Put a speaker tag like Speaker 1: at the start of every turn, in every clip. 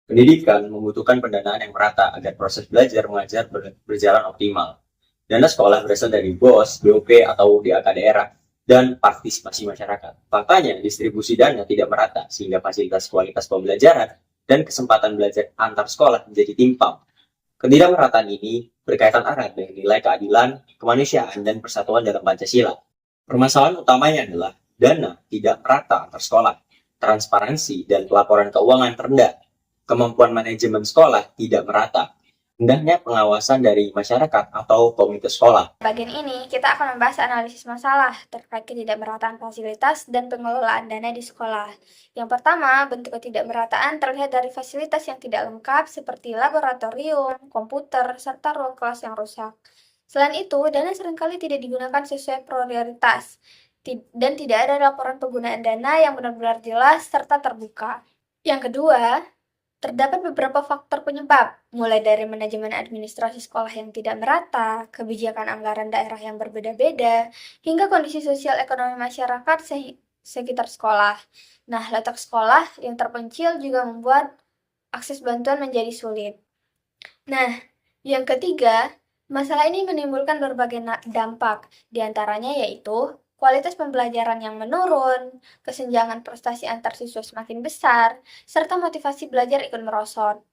Speaker 1: Pendidikan membutuhkan pendanaan yang merata agar proses belajar mengajar berjalan optimal. Dana sekolah berasal dari BOS, BOP, atau DAK daerah, dan partisipasi masyarakat. Faktanya, distribusi dana tidak merata, sehingga fasilitas kualitas pembelajaran dan kesempatan belajar antar sekolah menjadi timpang. Ketidakmerataan ini berkaitan erat dengan nilai keadilan, kemanusiaan, dan persatuan dalam Pancasila. Permasalahan utamanya adalah dana tidak merata antar sekolah, transparansi dan pelaporan keuangan rendah, kemampuan manajemen sekolah tidak merata, rendahnya pengawasan dari masyarakat atau komite sekolah.
Speaker 2: Bagian ini, kita akan membahas analisis masalah terkait ketidakmerataan fasilitas dan pengelolaan dana di sekolah. Yang pertama, bentuk ketidakmerataan terlihat dari fasilitas yang tidak lengkap seperti laboratorium, komputer, serta ruang kelas yang rusak. Selain itu, dana seringkali tidak digunakan sesuai prioritas, dan tidak ada laporan penggunaan dana yang benar-benar jelas serta terbuka. Yang kedua, terdapat beberapa faktor penyebab, mulai dari manajemen administrasi sekolah yang tidak merata, kebijakan anggaran daerah yang berbeda-beda, hingga kondisi sosial ekonomi masyarakat sekitar sekolah. Nah, letak sekolah yang terpencil juga membuat akses bantuan menjadi sulit. Nah, yang ketiga, masalah ini menimbulkan berbagai dampak, diantaranya yaitu kualitas pembelajaran yang menurun, kesenjangan prestasi antar siswa semakin besar, serta motivasi belajar ikut merosot.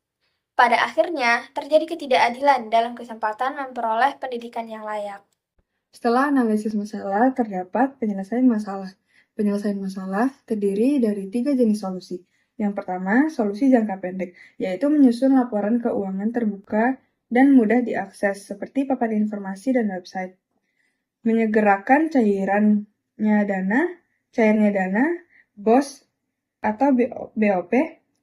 Speaker 2: Pada akhirnya, terjadi ketidakadilan dalam kesempatan memperoleh pendidikan yang layak.
Speaker 3: Setelah analisis masalah, terdapat penyelesaian masalah. Penyelesaian masalah terdiri dari 3 jenis solusi. Yang pertama, solusi jangka pendek, yaitu menyusun laporan keuangan terbuka dan mudah diakses, seperti papan informasi dan website. Menyegerakan cairnya dana, BOS atau BOP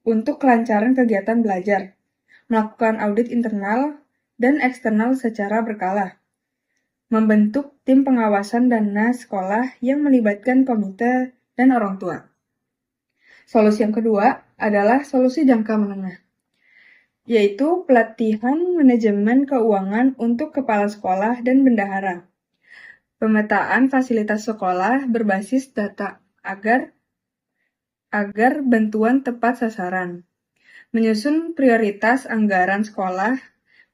Speaker 3: untuk kelancaran kegiatan belajar. Melakukan audit internal dan eksternal secara berkala. Membentuk tim pengawasan dana sekolah yang melibatkan komite dan orang tua. Solusi yang kedua adalah solusi jangka menengah, yaitu pelatihan manajemen keuangan untuk kepala sekolah dan bendahara. Pemetaan fasilitas sekolah berbasis data agar bantuan tepat sasaran. Menyusun prioritas anggaran sekolah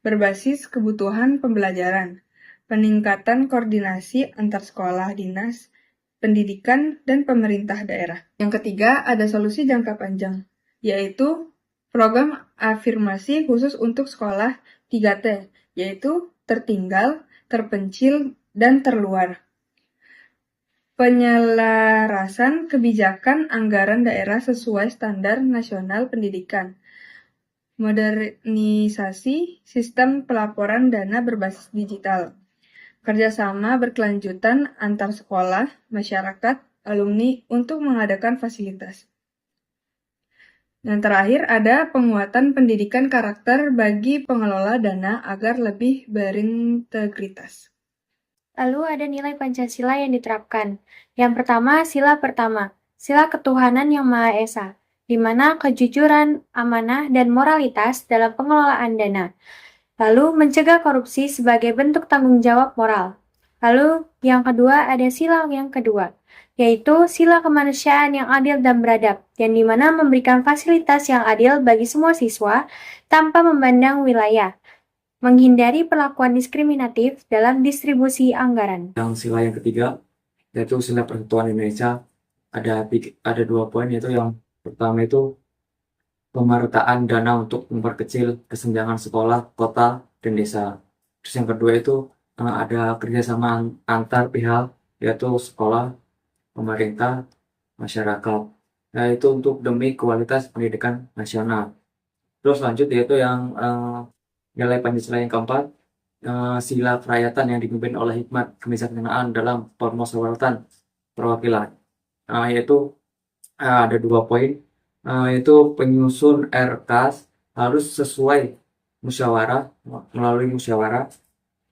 Speaker 3: berbasis kebutuhan pembelajaran. Peningkatan koordinasi antar sekolah dinas, pendidikan, dan pemerintah daerah. Yang ketiga, ada solusi jangka panjang, yaitu program afirmasi khusus untuk sekolah 3T, yaitu tertinggal, terpencil, dan terluar. Penyelarasan kebijakan anggaran daerah sesuai standar nasional pendidikan. Modernisasi sistem pelaporan dana berbasis digital. Kerjasama berkelanjutan antar sekolah, masyarakat, alumni untuk mengadakan fasilitas. Yang terakhir ada penguatan pendidikan karakter bagi pengelola dana agar lebih berintegritas.
Speaker 2: Lalu ada nilai Pancasila yang diterapkan. Yang pertama, sila pertama, sila ketuhanan yang Maha Esa, di mana kejujuran, amanah, dan moralitas dalam pengelolaan dana. Lalu mencegah korupsi sebagai bentuk tanggung jawab moral. Lalu yang kedua ada sila yang kedua, yaitu sila kemanusiaan yang adil dan beradab, yang dimana memberikan fasilitas yang adil bagi semua siswa tanpa memandang wilayah, menghindari perlakuan diskriminatif dalam distribusi anggaran.
Speaker 4: Yang sila yang ketiga, yaitu sila persatuan Indonesia, ada 2 poin, yaitu yang pertama itu pemerataan dana untuk memperkecil kesenjangan sekolah, kota, dan desa. Terus yang kedua itu ada kerjasama antar pihak, yaitu sekolah, pemerintah, masyarakat. Nah, itu untuk demi kualitas pendidikan nasional. Terus lanjut yaitu yang nilai Pancasila yang keempat, sila kerakyatan yang dipimpin oleh hikmat kebijaksanaan dalam permusyawaratan perwakilan. Yaitu ada 2 poin, yaitu penyusun RKAS harus sesuai musyawarah, melalui musyawarah,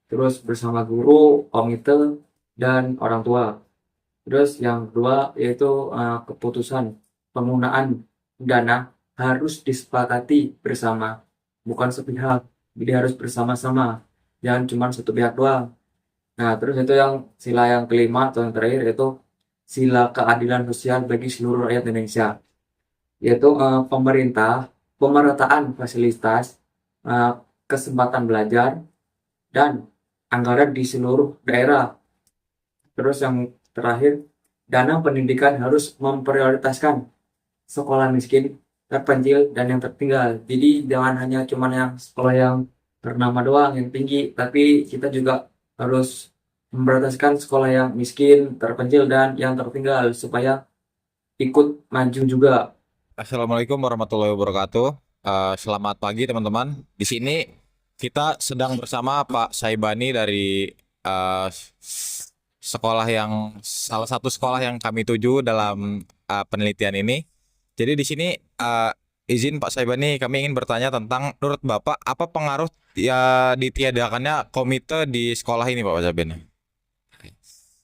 Speaker 4: terus bersama guru, komite, dan orang tua. Terus yang kedua yaitu keputusan penggunaan dana harus disepakati bersama, bukan sepihak. Jadi harus bersama-sama, jangan cuma satu pihak doang. Nah, terus itu yang sila yang kelima atau yang terakhir yaitu sila keadilan sosial bagi seluruh rakyat Indonesia. Yaitu pemerintah pemerataan fasilitas, eh, kesempatan belajar, dan anggaran di seluruh daerah. Terus yang terakhir, dana pendidikan harus memprioritaskan sekolah miskin, terpencil, dan yang tertinggal. Jadi jangan hanya cuman yang sekolah yang ternama doang yang tinggi, tapi kita juga harus memprioritaskan sekolah yang miskin, terpencil, dan yang tertinggal supaya ikut maju juga.
Speaker 5: Assalamualaikum warahmatullahi wabarakatuh. Selamat pagi teman-teman. Di sini kita sedang bersama Pak Saibani dari eh, salah satu sekolah yang kami tuju dalam penelitian ini. Jadi di sini izin Pak Saibani, kami ingin bertanya tentang menurut Bapak apa pengaruh ya ditiadakannya komite di sekolah ini Pak Saibani?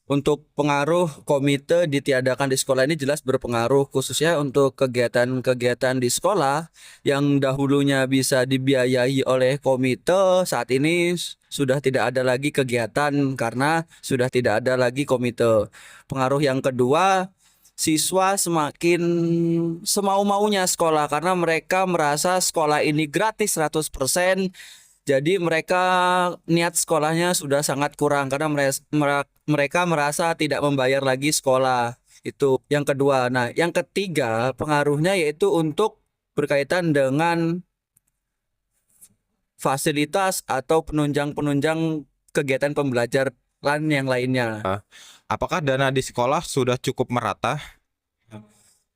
Speaker 6: Untuk pengaruh komite ditiadakan di sekolah ini jelas berpengaruh, khususnya untuk kegiatan-kegiatan di sekolah yang dahulunya bisa dibiayai oleh komite, saat ini sudah tidak ada lagi kegiatan karena sudah tidak ada lagi komite. Pengaruh yang kedua, siswa semakin semau-maunya sekolah karena mereka merasa sekolah ini gratis 100%. Jadi mereka niat sekolahnya sudah sangat kurang karena mereka merasa tidak membayar lagi sekolah. Itu yang kedua. Nah, yang ketiga pengaruhnya yaitu untuk berkaitan dengan fasilitas atau penunjang-penunjang kegiatan pembelajaran yang lainnya.
Speaker 5: Apakah dana di sekolah sudah cukup merata?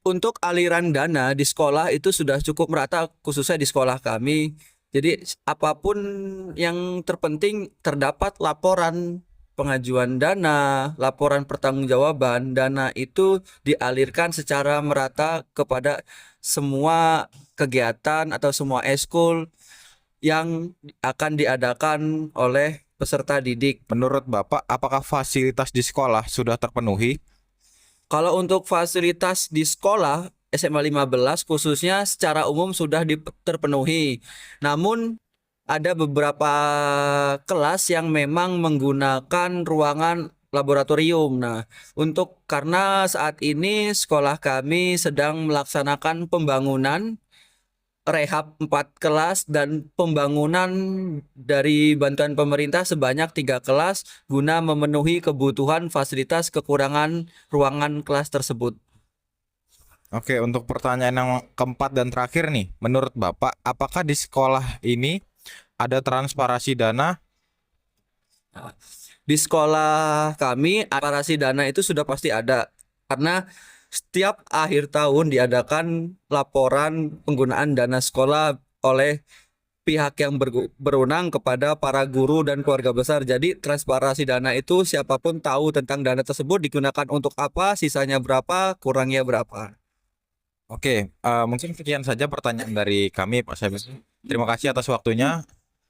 Speaker 6: Untuk aliran dana di sekolah itu sudah cukup merata, khususnya di sekolah kami. Jadi apapun yang terpenting terdapat laporan pengajuan dana, laporan pertanggungjawaban dana itu dialirkan secara merata kepada semua kegiatan atau semua eskul yang akan diadakan oleh peserta didik.
Speaker 5: Menurut Bapak, apakah fasilitas di sekolah sudah terpenuhi?
Speaker 6: Kalau untuk fasilitas di sekolah SMA 15 khususnya secara umum sudah terpenuhi. Namun ada beberapa kelas yang memang menggunakan ruangan laboratorium. Nah, karena saat ini sekolah kami sedang melaksanakan pembangunan rehab 4 kelas dan pembangunan dari bantuan pemerintah sebanyak 3 kelas guna memenuhi kebutuhan fasilitas kekurangan ruangan kelas tersebut.
Speaker 5: Oke, untuk pertanyaan yang keempat dan terakhir nih, menurut Bapak, apakah di sekolah ini ada transparansi dana?
Speaker 6: Di sekolah kami, transparansi dana itu sudah pasti ada karena setiap akhir tahun diadakan laporan penggunaan dana sekolah oleh pihak yang berwenang kepada para guru dan keluarga besar. Jadi transparansi dana itu siapapun tahu tentang dana tersebut digunakan untuk apa, sisanya berapa, kurangnya berapa.
Speaker 5: Oke, mungkin sekian saja pertanyaan dari kami, Pak Saibani. Terima kasih atas waktunya.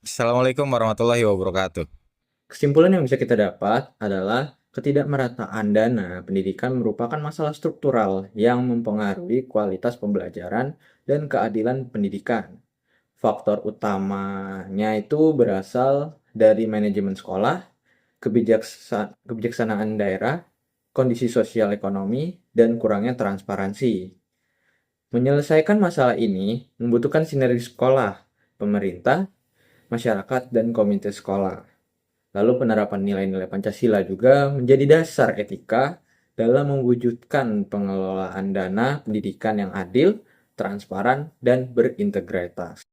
Speaker 5: Assalamualaikum warahmatullahi wabarakatuh.
Speaker 7: Kesimpulan yang bisa kita dapat adalah ketidakmerataan dana pendidikan merupakan masalah struktural yang mempengaruhi kualitas pembelajaran dan keadilan pendidikan. Faktor utamanya itu berasal dari manajemen sekolah, kebijaksanaan daerah, kondisi sosial ekonomi, dan kurangnya transparansi. Menyelesaikan masalah ini membutuhkan sinergi sekolah, pemerintah, masyarakat, dan komite sekolah. Lalu penerapan nilai-nilai Pancasila juga menjadi dasar etika dalam mewujudkan pengelolaan dana pendidikan yang adil, transparan, dan berintegritas.